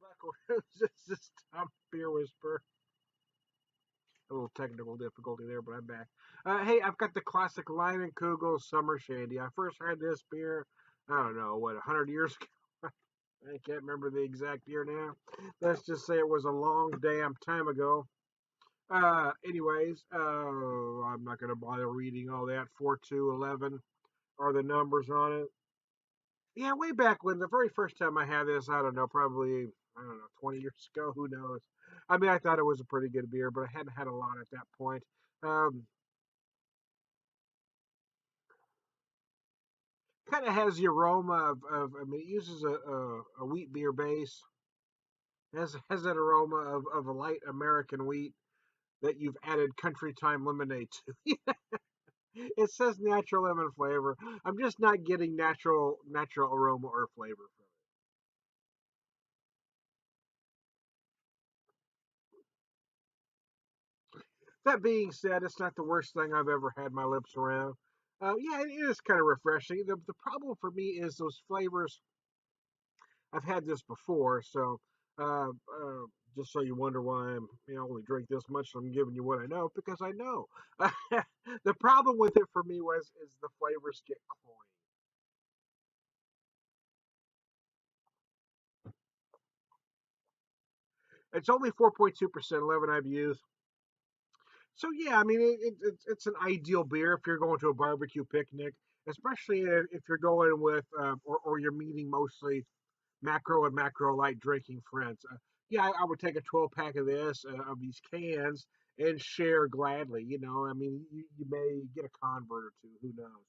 back. This Tom Beer Whisperer. A little technical difficulty there, but I'm back. Hey, I've got the classic Leinenkugel Summer Shandy. I first had this beer, I don't know, what, 100 years ago? I can't remember the exact year now. Let's just say it was a long damn time ago. I'm not going to bother reading all that. 4211 are the numbers on it. Yeah, way back when the very first time I had this, I don't know, probably, I don't know, 20 years ago, who knows. I mean, I thought it was a pretty good beer, but I hadn't had a lot at that point. Um, Kind of has the aroma I mean, it uses a wheat beer base. Has that aroma of a light American wheat that you've added country time lemonade to. It says natural lemon flavor. I'm just not getting natural aroma or flavor from it. That being said, it's not the worst thing I've ever had my lips around. Yeah, it is kind of refreshing. The problem for me is those flavors. I've had this before, so uh, uh, just so you wonder why I'm only drink this much, I'm giving you what I know because I know. The problem with it for me was is the flavors get cloying. It's only 4.2% 11 IBUs. So yeah, I mean it's an ideal beer if you're going to a barbecue picnic, especially if you're going with or you're meeting mostly macro and macro light drinking friends. Yeah, I would take a 12 pack of this of these cans and share gladly. I mean you may get a convert or two, who knows.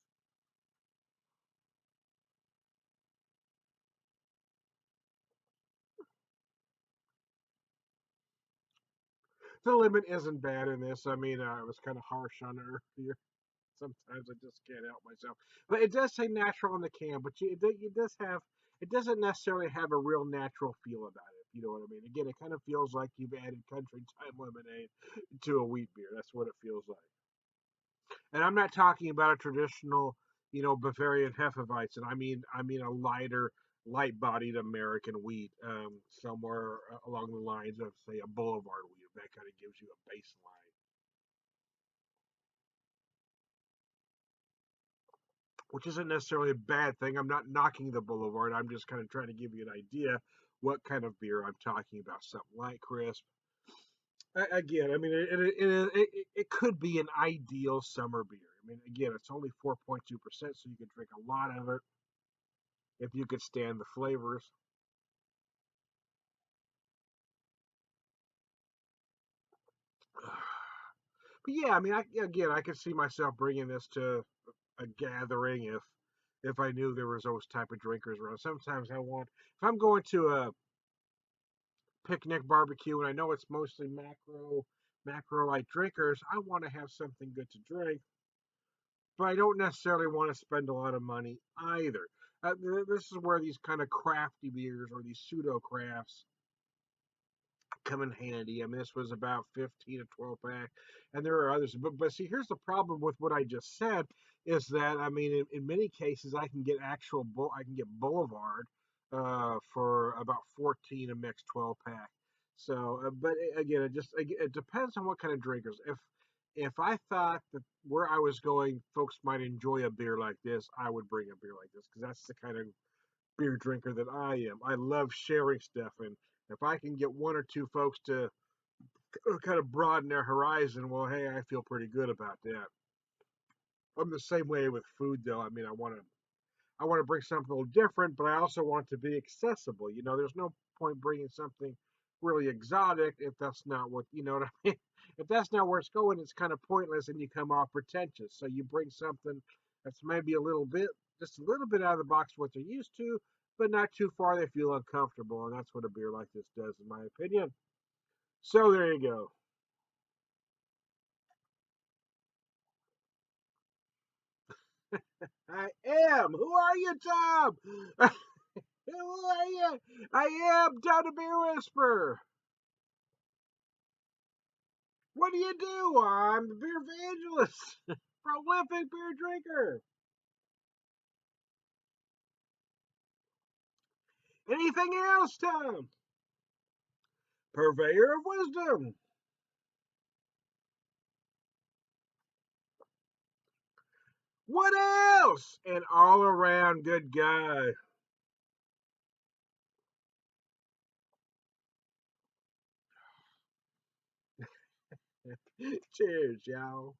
The limit isn't bad in this. I mean I was kind of harsh on it earlier. Sometimes I just can't help myself. But it does say natural on the can, but it does have it doesn't necessarily have a real natural feel about it. If you know what I mean? Again, it kind of feels like you've added country time lemonade to a wheat beer. That's what it feels like. And I'm not talking about a traditional, Bavarian Hefeweizen. I mean a lighter, light-bodied American wheat, somewhere along the lines of, say, a Boulevard wheat. That kind of gives you a baseline. Which isn't necessarily a bad thing. I'm not knocking the Boulevard. I'm just kind of trying to give you an idea what kind of beer I'm talking about. Something like crisp. Again, I mean, it could be an ideal summer beer. I mean, again, it's only 4.2%, so you can drink a lot of it if you could stand the flavors. But yeah, I mean, I could see myself bringing this to a gathering if I knew there was those type of drinkers around. Sometimes if I'm going to a picnic barbecue and I know it's mostly macro light drinkers, I want to have something good to drink, but I don't necessarily want to spend a lot of money either. This is where these kind of crafty beers or these pseudo crafts come in handy. I mean, this was about 15 to 12 pack, and there are others. But see, here's the problem with what I just said is that I mean, in many cases, I can get I can get Boulevard for about 14 a mixed 12 pack. So, but again, it depends on what kind of drinkers. If I thought that where I was going, folks might enjoy a beer like this, I would bring a beer like this because that's the kind of beer drinker that I am. I love sharing stuff, and if I can get one or two folks to kind of broaden their horizon, well, hey, I feel pretty good about that. I'm the same way with food, though. I mean, I want to bring something a little different, but I also want to be accessible. There's no point bringing something really exotic if that's not what what I mean. If that's not where it's going, it's kind of pointless, and you come off pretentious. So you bring something that's maybe just a little bit out of the box what they're used to, but not too far they feel uncomfortable, and that's what a beer like this does, in my opinion. So there you go. I am. Who are you, Tom? Who are you? I am Tom the Beer Whisperer. What do you do? I'm the beer evangelist, prolific beer drinker. Anything else, Tom? Purveyor of Wisdom. What else? An all around good guy. Cheers, y'all.